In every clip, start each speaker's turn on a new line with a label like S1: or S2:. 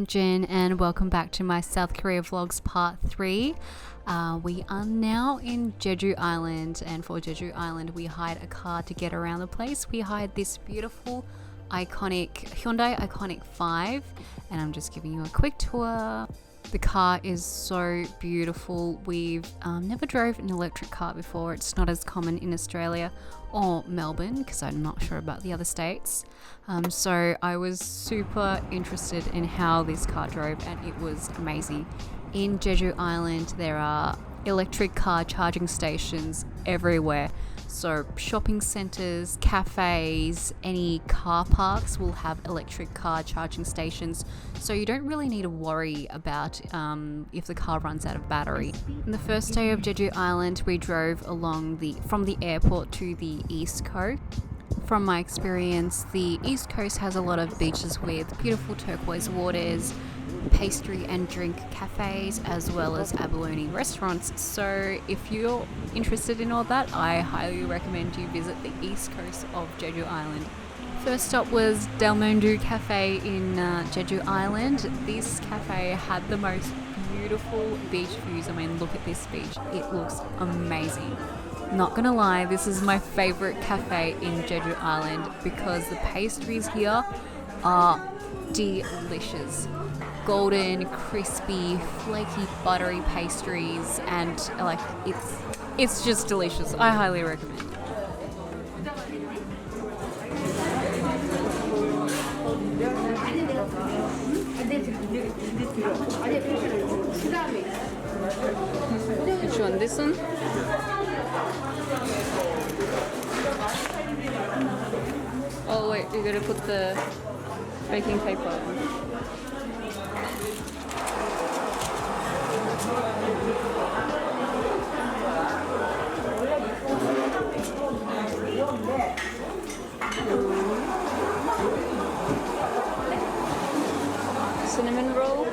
S1: Jen and welcome back to my South Korea vlogs part 3. We are now in Jeju Island, and for Jeju Island we hired a car to get around the place. We hired this beautiful iconic Hyundai Iconic 5 and I'm just giving you a quick tour. The car is so beautiful. We've never drove an electric car before. It's not as common in Australia or Melbourne because I'm not sure about the other states. So I was super interested in how this car drove and it was amazing. In Jeju Island there are electric car charging stations everywhere. So shopping centres, cafes, any car parks will have electric car charging stations. So you don't really need to worry about if the car runs out of battery. On the first day of Jeju Island, we drove from the airport to the east coast. From my experience, the east coast has a lot of beaches with beautiful turquoise waters, pastry and drink cafes, as well as abalone restaurants. So if you're interested in all that, I highly recommend you visit the east coast of Jeju Island. First stop was Delmoondo Cafe in Jeju Island. This cafe had the most beautiful beach views. I mean, look at this beach. It looks amazing. Not gonna lie, this is my favorite cafe in Jeju Island because the pastries here are delicious. Golden, crispy, flaky, buttery pastries, and like it's just delicious. I highly recommend. Which one? This one? Oh wait, you gotta put the baking paper on. Cinnamon roll.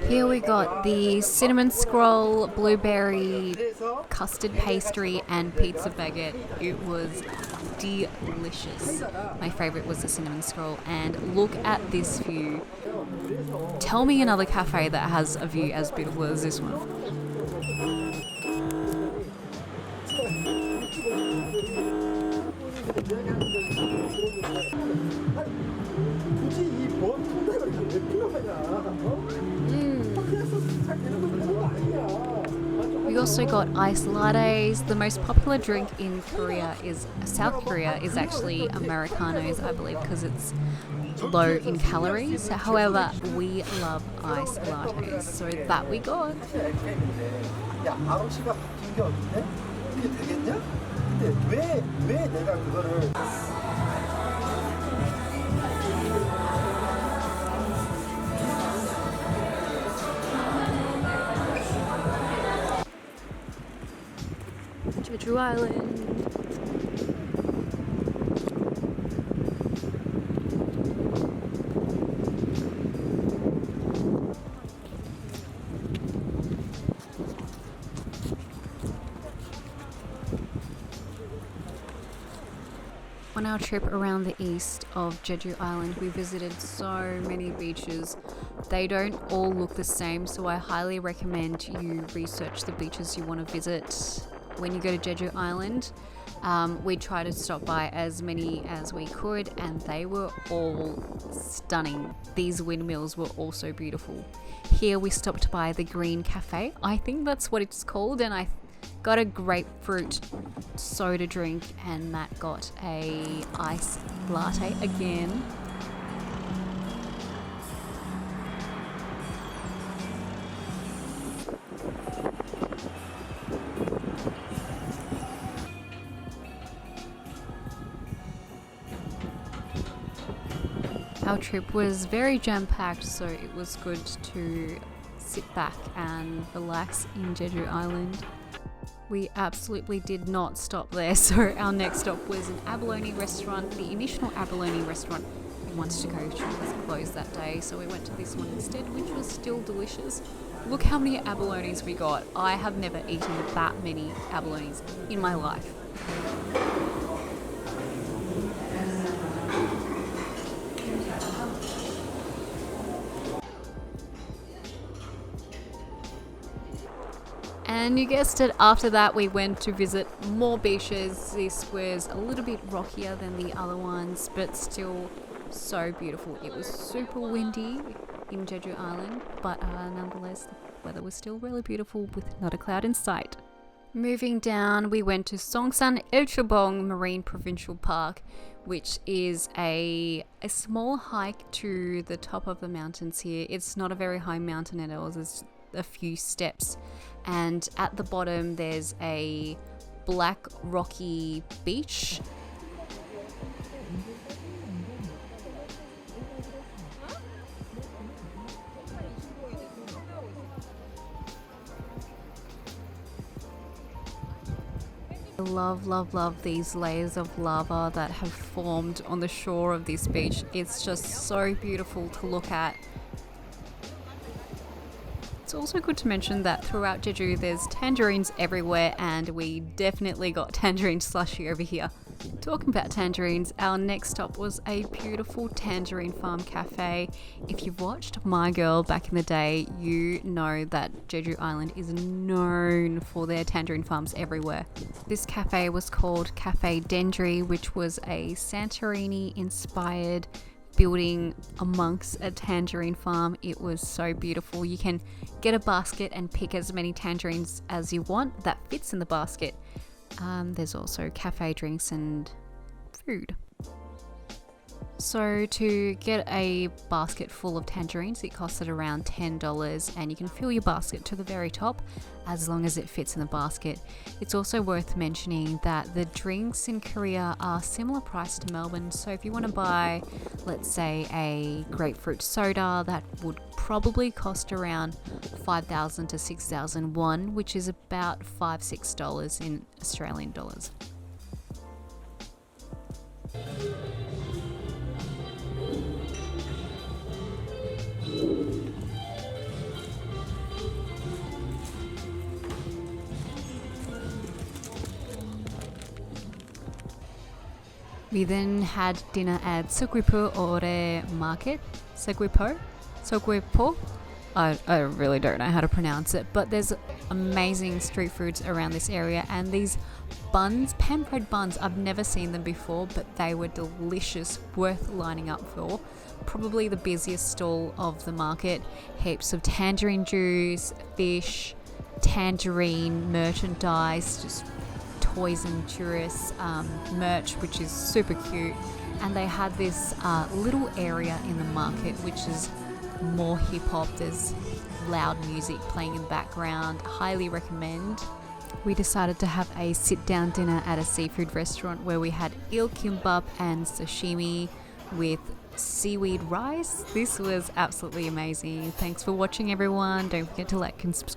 S1: Here we got the cinnamon scroll, blueberry, custard pastry and pizza baguette. It was delicious. My favorite was the cinnamon scroll, and look at this view. Tell me another cafe that has a view as beautiful as this one. We also got iced lattes. The most popular drink in South Korea is actually Americanos, I believe, because it's low in calories. However, we love iced lattes, so that we got. Jeju Island. On our trip around the east of Jeju Island, we visited so many beaches. They don't all look the same, so I highly recommend you research the beaches you want to visit when you go to Jeju Island. We tried to stop by as many as we could and they were all stunning. These windmills were also beautiful. Here we stopped by the Green Cafe. I think that's what it's called, and I got a grapefruit soda drink and Matt got a iced latte again. Our trip was very jam-packed, so it was good to sit back and relax in Jeju Island. We absolutely did not stop there, so our next stop was an abalone restaurant. The initial abalone restaurant we wanted to go to was closed that day, so we went to this one instead, which was still delicious. Look how many abalones we got. I have never eaten that many abalones in my life. And you guessed it, after that we went to visit more beaches. This was a little bit rockier than the other ones, but still so beautiful. It was super windy in Jeju Island, but nonetheless the weather was still really beautiful with not a cloud in sight. Moving down, we went to Songsan Ilchulbong Marine Provincial Park, which is a small hike to the top of the mountains here. It's not a very high mountain at all. There's a few steps, and at the bottom there's a black rocky beach. I love these layers of lava that have formed on the shore of this beach. It's just so beautiful to look at. It's also good to mention that throughout Jeju there's tangerines everywhere, and we definitely got tangerine slushy over here. Talking about tangerines, our next stop was a beautiful tangerine farm cafe. If you've watched My Girl back in the day, you know that Jeju Island is known for their tangerine farms everywhere. This cafe was called Cafe Dendri, which was a Santorini inspired building amongst a tangerine farm. It was so beautiful. You can get a basket and pick as many tangerines as you want that fits in the basket. There's also cafe drinks and food. So to get a basket full of tangerines, it costed around $10, and you can fill your basket to the very top as long as it fits in the basket. It's also worth mentioning that the drinks in Korea are similar price to Melbourne. So if you want to buy, let's say, a grapefruit soda, that would probably cost around 5,000 to 6,000 won, which is about $5-6 in Australian dollars. We then had dinner at Seogwipo Ore Market. Seogwipo? I really don't know how to pronounce it, but there's amazing street foods around this area, and these buns, pan bread buns, I've never seen them before, but they were delicious, worth lining up for. Probably the busiest stall of the market. Heaps of tangerine juice, fish, tangerine merchandise, just toys and tourists, merch, which is super cute. And they had this little area in the market which is more hip hop. There's loud music playing in the background. Highly recommend. We decided to have a sit down dinner at a seafood restaurant where we had eel kimbap and sashimi with seaweed rice. This was absolutely amazing. Thanks for watching, everyone. Don't forget to like and subscribe.